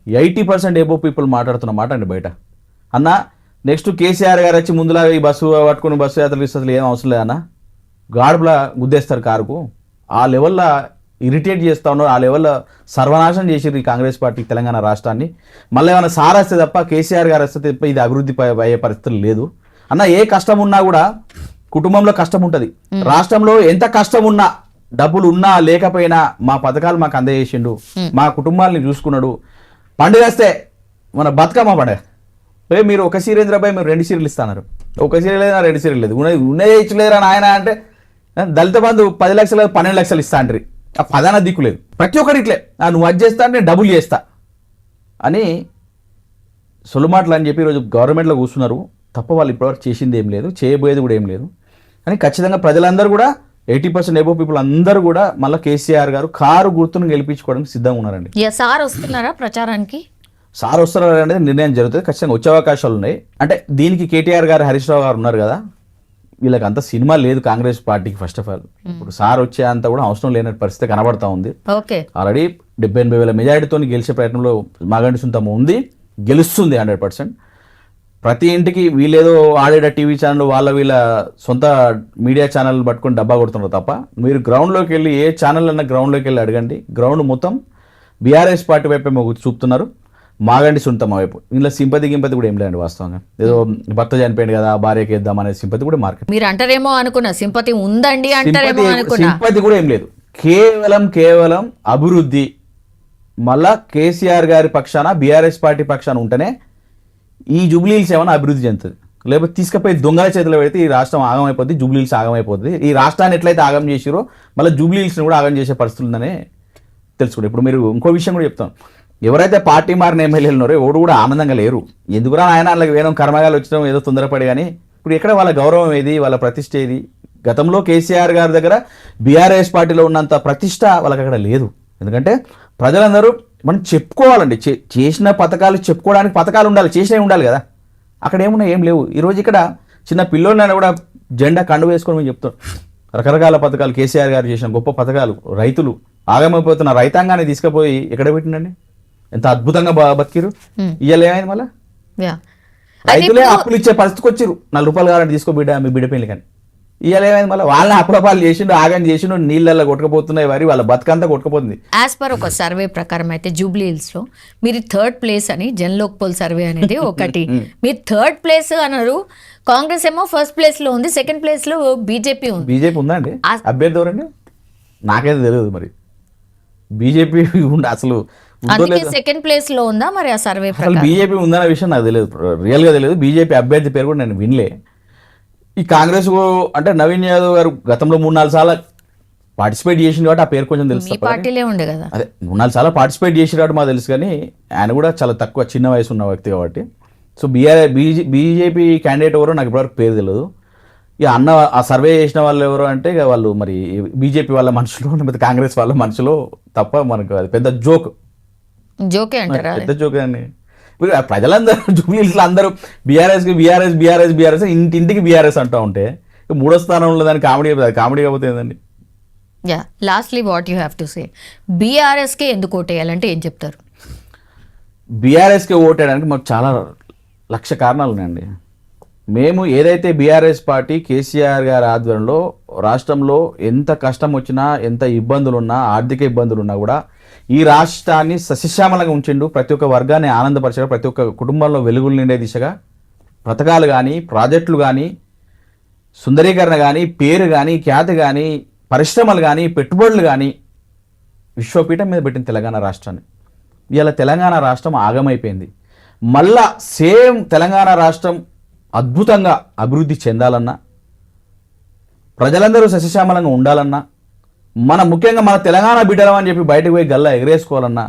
80% ఎబో పీపుల్ మాట్లాడుతున్న మాట అండి బయట. అన్న నెక్స్ట్ కేసీఆర్ గారు వచ్చి ముందులాగా ఈ బస్సు పట్టుకుని బస్సు యాత్రలు ఇస్తుంది ఏం అవసరం లేదన్న, గాడుపులా గుద్దేస్తారు కారుకు, ఆ లెవెల్లో ఇరిటేట్ చేస్తా ఉన్నారు, ఆ లెవెల్లో సర్వనాశనం చేసారు ఈ కాంగ్రెస్ పార్టీ తెలంగాణ రాష్ట్రాన్ని. మళ్ళీ ఏమైనా సార్ వస్తే తప్ప కేసీఆర్ గారు వస్తే తప్ప ఇది అభివృద్ధి అయ్యే పరిస్థితులు లేదు అన్న. ఏ కష్టం ఉన్నా కూడా కుటుంబంలో కష్టం ఉంటుంది, రాష్ట్రంలో ఎంత కష్టం ఉన్నా డబ్బులు ఉన్నా లేకపోయినా మా పథకాలు మాకు అందజేసిండు, మా కుటుంబాలని చూసుకున్నాడు. పండుగ వస్తే మన బతుకమ్మ పండుగ మీరు ఒక సీరియల్ ఇంద్రబాయ్ మీరు 2 సీరియల్ ఇస్తున్నారు, ఒక సీరియల్ లేదా 2 సీరియల్ లేదు, ఉన్నదే ఇచ్చలేరా నాయన అంటే దళిత బంధు 10 లక్షలు 12 లక్షలు ఇస్తా అంటారు. ఆ పదాన దిక్కు లేదు. ప్రతి ఒక్కరు ఇట్లే నువ్వు అది చేస్తా నేను డబ్బులు చేస్తా అని సొల్లుమాటలు అని చెప్పి ఈరోజు గవర్నమెంట్లో కూర్చున్నారు తప్ప వాళ్ళు ఇప్పటివరకు చేసింది ఏం లేదు, చేయబోయేది కూడా ఏం లేదు. అని ఖచ్చితంగా ప్రజలందరూ కూడా 80% ఎబో పీపుల్ అందరూ కూడా మళ్ళీ కేసీఆర్ గారు కారు గుర్తును గెలిపించుకోవడానికి సిద్ధంగా ఉన్నారండి. సార్ వస్తున్నారా ప్రచారానికి? సార్ వస్తున్నారు అనేది నిర్ణయం జరుగుతుంది, ఖచ్చితంగా వచ్చే అవకాశాలు ఉన్నాయి. అంటే దీనికి కేటీఆర్ గారు హరీష్ రావు గారు ఉన్నారు కదా, వీళ్ళకి అంత సినిమా లేదు కాంగ్రెస్ పార్టీకి. ఫస్ట్ ఆఫ్ ఆల్ ఇప్పుడు సార్ వచ్చే అంత కూడా అవసరం లేని పరిస్థితి కనబడతా ఉంది. ఆల్రెడీ 70,000 మెజారిటీతో గెలిచే ప్రయత్నంలో మాగంటి సుంతమ్మ ఉంది, గెలుస్తుంది 100%. ప్రతి ఇంటికి వీళ్ళేదో ఆడేట టీవీ ఛానల్ వీళ్ళ సొంత మీడియా ఛానల్ పట్టుకొని డబ్బా కొడుతున్నారు తప్ప మీరు గ్రౌండ్లోకి వెళ్ళి ఏ ఛానల్ అన్నా గ్రౌండ్లోకి వెళ్ళి అడగండి, గ్రౌండ్ మొత్తం బీఆర్ఎస్ పార్టీ వైపే చూపుతున్నారు, మాగంటి సుంతమ్మ వైపు. ఇందులో సింపతి కూడా ఏం లేదండి వాస్తవంగా. ఏదో భర్త చనిపోయింది కదా భార్యకి వేద్దాం అనే సింపతి కూడా మార్కెట్. మీరు అంటారేమో అనుకున్నా, సింపతి ఉందండి అంటారేమో అనుకున్నా, సింపతి కూడా ఏం లేదు. కేవలం అభివృద్ధి. మళ్ళా కేసీఆర్ గారి పక్షాన బీఆర్ఎస్ పార్టీ పక్షాన ఉంటేనే ఈ జూబ్లీ హిల్స్ ఏమైనా అభివృద్ధి చెందుతుంది. లేకపోతే తీసుకుపోయి దొంగల చేతిలో పెడితే ఈ రాష్ట్రం ఆగమైపోద్ది, జూబ్లీ హిల్స్ ఆగమైపోద్ది. ఈ రాష్ట్రాన్ని ఎట్లయితే ఆగం చేసిరో మళ్ళీ జూబ్లీ హిల్స్ని కూడా ఆగం చేసే పరిస్థితులు ఉందనే తెలుసుకోండి. ఇప్పుడు మీరు ఇంకో విషయం కూడా చెప్తాం, ఎవరైతే పార్టీ మారిన ఎమ్మెల్యేలు ఉన్నారో ఎవరు కూడా ఆనందంగా లేరు. ఎందుకురా ఆయన వాళ్ళకి వేరే కర్మగాలు వచ్చినాం ఏదో తొందరపడి, కానీ ఇప్పుడు ఎక్కడ వాళ్ళ గౌరవం ఏది, వాళ్ళ ప్రతిష్ట ఏది? గతంలో కేసీఆర్ గారి దగ్గర బీఆర్ఎస్ పార్టీలో ఉన్నంత ప్రతిష్ట వాళ్ళకి అక్కడ లేదు. ఎందుకంటే ప్రజలందరూ మనం చెప్పుకోవాలండి, చేసిన పథకాలు చెప్పుకోవడానికి పథకాలు ఉండాలి, చేసినవి ఉండాలి కదా. అక్కడ ఏమున్నాయి, ఏం లేవు. ఈరోజు ఇక్కడ చిన్న పిల్లోళ్ళైనా కూడా జెండా కండు వేసుకొని మేము చెప్తాం రకరకాల పథకాలు కేసీఆర్ గారు చేసిన గొప్ప పథకాలు. రైతులు ఆగమైపోతున్న రైతాంగాన్ని తీసుకుపోయి ఎక్కడ పెట్టిండండి, ఎంత అద్భుతంగా బతికిరు. ఇయ్యాలి ఏమైంది మళ్ళీ రైతులే అప్పులు ఇచ్చే పరిస్థితికి వచ్చిరు. 4 రూపాయలు కావాలంటే తీసుకో బిడ్డ మీ బిడ్డ పెళ్ళి కానీ. ఇయ్యాలి ఏమైంది మళ్ళీ వాళ్ళని అప్పుడపాలు చేసిండు, ఆగం చేసిండు, నీళ్ళల్లో కొట్టుకుపోతున్నాయి వారి వాళ్ళ బతుకంతా కొట్టుకుపోతుంది. యాజ్ పర్ ఒక సర్వే ప్రకారం అయితే జూబ్లీ హిల్స్ లో మీరు 3rd ప్లేస్ అని జన్లోక్ పోల్ సర్వే అనేది ఒకటి, మీరు 3rd ప్లేస్ అన్నారు. కాంగ్రెస్ ఏమో 1st ప్లేస్ లో ఉంది, 2nd ప్లేస్ లో బీజేపీ ఉంది. బీజేపీ ఉందా అండి అభ్యర్థి ఎవరండి? నాకైతే తెలియదు. మరి బీజేపీ అసలు 2nd ప్లేస్ లో ఉందా మరి ఆ సర్వే ప్రకారం? బీజేపీ ఉందన్న విషయం నాకు తెలియదు, రియల్ గా తెలియదు. బీజేపీ అభ్యర్థి పేరు కూడా నేను వినలే. ఈ కాంగ్రెస్ అంటే నవీన్ యాదవ్ గారు గతంలో 3-4 సార్లు పార్టిసిపేట్ చేసింది కాబట్టి ఆ పేరు కొంచెం తెలుసు మీ తప్ప కానీ- పార్టీలే ఉండే కదా. అదే 3-4 సార్లు పార్టిసిపేట్ చేసిన కాబట్టి మాకు తెలుసు, కానీ ఆయన కూడా చాలా తక్కువ చిన్న వయసు ఉన్న వ్యక్తి కాబట్టి. సో బీజేపీ క్యాండిడేట్ ఎవరో నాకు ఇప్పటివరకు పేరు తెలియదు. ఇక అన్న ఆ సర్వే చేసిన వాళ్ళు ఎవరు అంటే ఇక వాళ్ళు మరి బీజేపీ వాళ్ళ మనుషులు లేకపోతే కాంగ్రెస్ వాళ్ళ మనుషులు తప్ప మనకు అది పెద్ద జోక్, జోకే అంటారా? పెద్ద జోక్ అండి. ఇప్పుడు ఆ ప్రజలందరూ జూబ్లీహిల్స్లో అందరూ బీఆర్ఎస్ ఇంటింటికి బీఆర్ఎస్ అంటూ ఉంటే ఇక 3వ స్థానంలో దాని కామెడీ కాకపోతే ఏందండి. Yeah, lastly what you have to say, బీఆర్ఎస్కే ఎందుకు ఓటేయాలంటే ఏం చెప్తారు? బీఆర్ఎస్కి ఓటేయడానికి మాకు చాలా లక్ష కారణాలు ఉన్నాయండి. మేము ఏదైతే బీఆర్ఎస్ పార్టీ కేసీఆర్ గారి ఆధ్వర్యంలో రాష్ట్రంలో ఎంత కష్టం వచ్చినా, ఎంత ఇబ్బందులున్నా, ఆర్థిక ఇబ్బందులున్నా కూడా ఈ రాష్ట్రాన్ని సస్యశ్యామలంగా ఉంచిండు. ప్రతి ఒక్క వర్గాన్ని ఆనందపరిచాడు. ప్రతి ఒక్క కుటుంబంలో వెలుగులు నిండే దిశగా పథకాలు కానీ, ప్రాజెక్టులు కానీ, సుందరీకరణ కానీ, పేరు కానీ, ఖ్యాతి కానీ, పరిశ్రమలు కానీ, పెట్టుబడులు కానీ విశ్వపీఠం మీద పెట్టిన తెలంగాణ రాష్ట్రాన్ని. ఇవాళ తెలంగాణ రాష్ట్రం ఆగమైపోయింది. మళ్ళా సేమ్ తెలంగాణ రాష్ట్రం అద్భుతంగా అభివృద్ధి చెందాలన్నా, ప్రజలందరూ సస్యశ్యామలంగా ఉండాలన్నా, ముఖ్యంగా మన తెలంగాణ బిడ్డలం అని చెప్పి బయటకు పోయి గల్లా ఎగరేసుకోవాలన్నా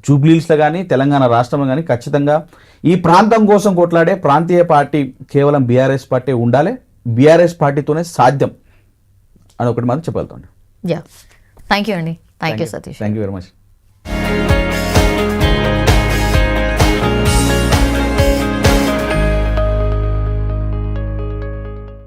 జూబ్లీహిల్స్లో కానీ తెలంగాణ రాష్ట్రంలో కానీ ఖచ్చితంగా ఈ ప్రాంతం కోసం కొట్లాడే ప్రాంతీయ పార్టీ కేవలం బీఆర్ఎస్ పార్టీ ఉండాలి. బీఆర్ఎస్ పార్టీతోనే సాధ్యం అని ఒకటి మాత్రం చెప్పగలుగుతాను. యా, థ్యాంక్ యూ అండి. Thank you Satish. Thank you very much.